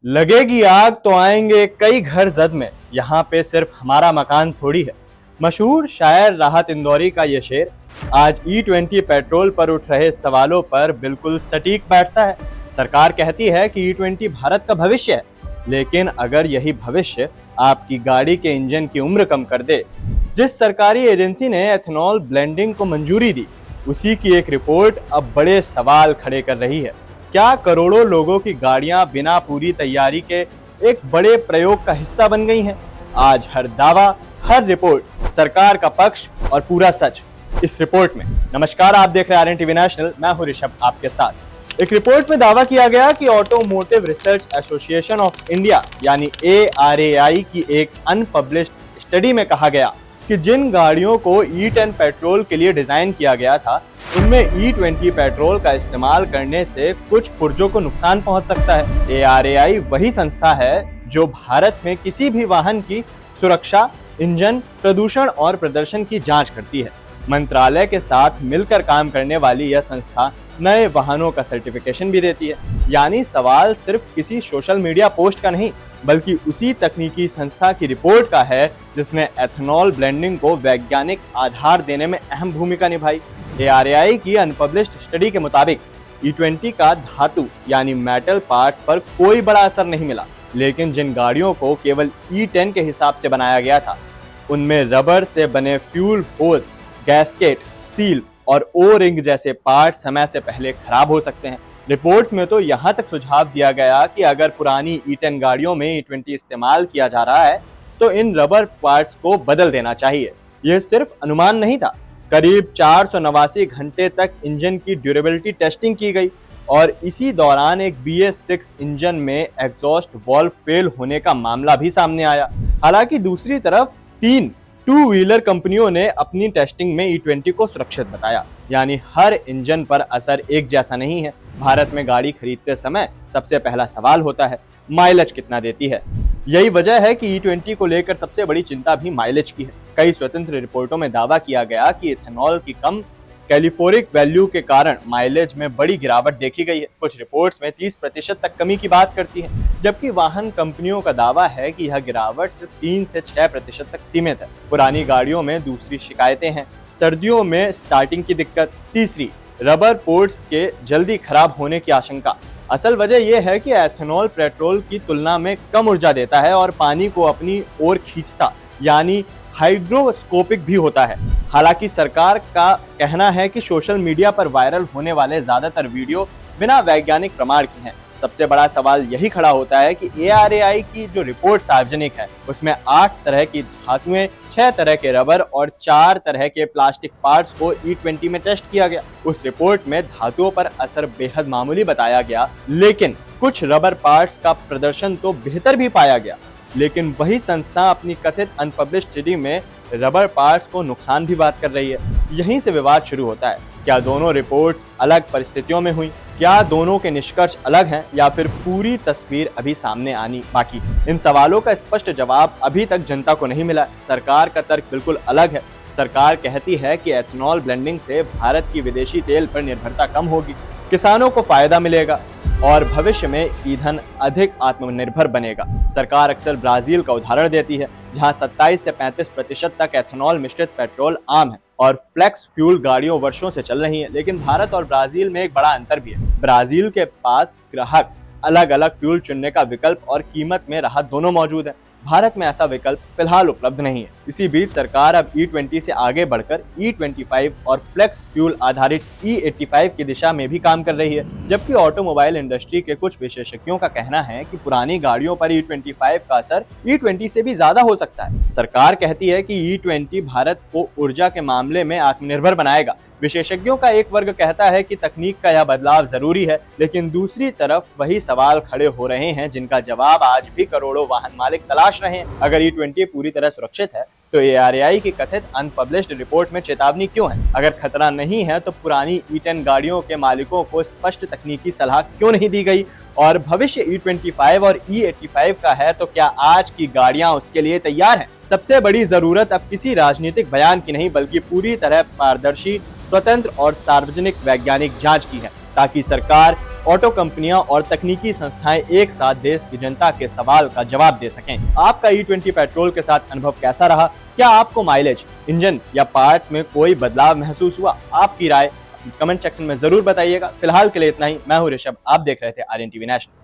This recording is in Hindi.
लगेगी आग तो आएंगे कई घर जद में, यहाँ पे सिर्फ हमारा मकान थोड़ी है। मशहूर शायर राहत इंदौरी का ये शेर आज E20 पेट्रोल पर उठ रहे सवालों पर बिल्कुल सटीक बैठता है। सरकार कहती है कि E20 भारत का भविष्य है, लेकिन अगर यही भविष्य आपकी गाड़ी के इंजन की उम्र कम कर दे, जिस सरकारी एजेंसी ने एथेनॉल ब्लेंडिंग को मंजूरी दी, उसी की एक रिपोर्ट अब बड़े सवाल खड़े कर रही है। क्या करोड़ों लोगों की गाड़ियां बिना पूरी तैयारी के एक बड़े प्रयोग का हिस्सा बन गई हैं? आज हर दावा, हर रिपोर्ट, सरकार का पक्ष और पूरा सच इस रिपोर्ट में। नमस्कार, आप देख रहे हैं RNTV नेशनल, मैं हूं ऋषभ आपके साथ। एक रिपोर्ट में दावा किया गया कि automotive research association of India यानी ARAI की एक अनपब्लिश्ड स्टडी में कहा गया कि जिन गाड़ियों को E10 पेट्रोल के लिए डिजाइन किया गया था, उनमें E20 पेट्रोल का इस्तेमाल करने से कुछ पुर्जों को नुकसान पहुंच सकता है। ARAI वही संस्था है जो भारत में किसी भी वाहन की सुरक्षा, इंजन, प्रदूषण और प्रदर्शन की जांच करती है। मंत्रालय के साथ मिलकर काम करने वाली यह संस्था नए वाहनों का सर्टिफिकेशन भी देती है। यानी सवाल सिर्फ किसी सोशल मीडिया पोस्ट का नहीं, बल्कि उसी तकनीकी संस्था की रिपोर्ट का है जिसने एथेनॉल ब्लेंडिंग को वैज्ञानिक आधार देने में अहम भूमिका निभाई। ARAI की अनपब्लिश्ड स्टडी के मुताबिक E20 का धातु यानी मेटल पार्ट्स पर कोई बड़ा असर नहीं मिला, लेकिन जिन गाड़ियों को केवल E10 के हिसाब से बनाया गया था, उनमें रबर से बने फ्यूल होज, गैस्केट, सील और ओ रिंग जैसे पार्ट समय से पहले खराब हो सकते हैं। रिपोर्ट्स में तो यहाँ तक सुझाव दिया गया कि अगर पुरानी E10 गाड़ियों में E20 इस्तेमाल किया जा रहा है, तो इन रबर पार्ट्स को बदल देना चाहिए। यह सिर्फ अनुमान नहीं था। करीब 489 घंटे तक इंजन की ड्यूरेबिलिटी टेस्टिंग की गई और इसी दौरान एक BS6 इंजन में एग्जॉस्ट वाल्व फेल होने का मामला भी सामने आया। हालांकि दूसरी तरफ 3 टू व्हीलर कंपनियों ने अपनी टेस्टिंग में E20 को सुरक्षित बताया। यानी हर इंजन पर असर एक जैसा नहीं है। भारत में गाड़ी खरीदते समय सबसे पहला सवाल होता है, माइलेज कितना देती है। यही वजह है कि E20 को लेकर सबसे बड़ी चिंता भी माइलेज की है। कई स्वतंत्र रिपोर्टों में दावा किया गया कि इथेनॉल की कम कैलिफोरिक वैल्यू के कारण माइलेज में बड़ी गिरावट देखी गई है। कुछ रिपोर्ट्स में 30% तक कमी की बात करती है, जबकि वाहन कंपनियों का दावा है कि यह गिरावट सिर्फ 3 से 6% तक सीमित है। पुरानी गाड़ियों में दूसरी शिकायतें हैं, सर्दियों में स्टार्टिंग की दिक्कत, तीसरी रबर पोर्ट्स के जल्दी खराब होने की आशंका। असल वजह यह है कि एथेनॉल पेट्रोल की तुलना में कम ऊर्जा देता है और पानी को अपनी ओर खींचता यानी हाइड्रोस्कोपिक भी होता है। हालांकि सरकार का कहना है कि सोशल मीडिया पर वायरल होने वाले ज्यादातर वीडियो बिना वैज्ञानिक प्रमाण के हैं। सबसे बड़ा सवाल यही खड़ा होता है कि ARAI की जो रिपोर्ट सार्वजनिक है, उसमें 8 तरह की धातुएं, 6 तरह के रबर और 4 तरह के प्लास्टिक पार्ट्स को E20 में टेस्ट किया गया। उस रिपोर्ट में धातुओं पर असर बेहद मामूली बताया गया, लेकिन कुछ रबर पार्ट्स का प्रदर्शन तो बेहतर भी पाया गया। लेकिन वही संस्था अपनी कथित अनपब्लिश्ड स्टडी में रबर पार्ट्स को नुकसान भी बात कर रही है। यहीं से विवाद शुरू होता है। क्या दोनों रिपोर्ट्स अलग परिस्थितियों में हुई? क्या दोनों के निष्कर्ष अलग हैं या फिर पूरी तस्वीर अभी सामने आनी बाकी है? इन सवालों का स्पष्ट जवाब अभी तक जनता को नहीं मिला। सरकार का तर्क बिल्कुल अलग है। सरकार कहती है कि एथेनॉल ब्लेंडिंग से भारत की विदेशी तेल पर निर्भरता कम होगी, किसानों को फायदा मिलेगा और भविष्य में ईंधन अधिक आत्मनिर्भर बनेगा। सरकार अक्सर ब्राजील का उदाहरण देती है, जहां 27 से 35% तक एथेनॉल मिश्रित पेट्रोल आम है और फ्लेक्स फ्यूल गाड़ियों वर्षों से चल रही हैं। लेकिन भारत और ब्राजील में एक बड़ा अंतर भी है। ब्राजील के पास ग्राहक अलग अलग फ्यूल चुनने का विकल्प और कीमत में राहत दोनों मौजूद है। भारत में ऐसा विकल्प फिलहाल उपलब्ध नहीं है। इसी बीच सरकार अब E20 से आगे बढ़कर E25 और फ्लेक्स फ्यूल आधारित E85 की दिशा में भी काम कर रही है। जबकि ऑटोमोबाइल इंडस्ट्री के कुछ विशेषज्ञों का कहना है कि पुरानी गाड़ियों पर E25 का असर E20 से भी ज्यादा हो सकता है। सरकार कहती है कि E20 भारत को ऊर्जा के मामले में आत्मनिर्भर बनाएगा। विशेषज्ञों का एक वर्ग कहता है कि तकनीक का यह बदलाव जरूरी है, लेकिन दूसरी तरफ वही सवाल खड़े हो रहे हैं जिनका जवाब आज भी करोड़ों वाहन मालिक तलाश रहे हैं। अगर E20 पूरी तरह सुरक्षित है, तो ARAI की कथित अनपब्लिश्ड रिपोर्ट में चेतावनी क्यों है? अगर खतरा नहीं है, तो पुरानी E10 गाड़ियों के मालिकों को स्पष्ट तकनीकी सलाह क्यों नहीं दी गई? और भविष्य E25 और E85 का है, तो क्या आज की गाड़ियां उसके लिए तैयार हैं? सबसे बड़ी जरूरत अब किसी राजनीतिक बयान की नहीं, बल्कि पूरी तरह पारदर्शी, स्वतंत्र और सार्वजनिक वैज्ञानिक जांच की है, ताकि सरकार ऑटो कंपनियां और तकनीकी संस्थाएं एक साथ देश की जनता के सवाल का जवाब दे सकें। आपका E20 पेट्रोल के साथ अनुभव कैसा रहा? क्या आपको माइलेज, इंजन या पार्ट्स में कोई बदलाव महसूस हुआ? आपकी राय कमेंट सेक्शन में जरूर बताइएगा। फिलहाल के लिए इतना ही। मैं हूं ऋषभ, आप देख रहे थे आर्यन टीवी नेशनल।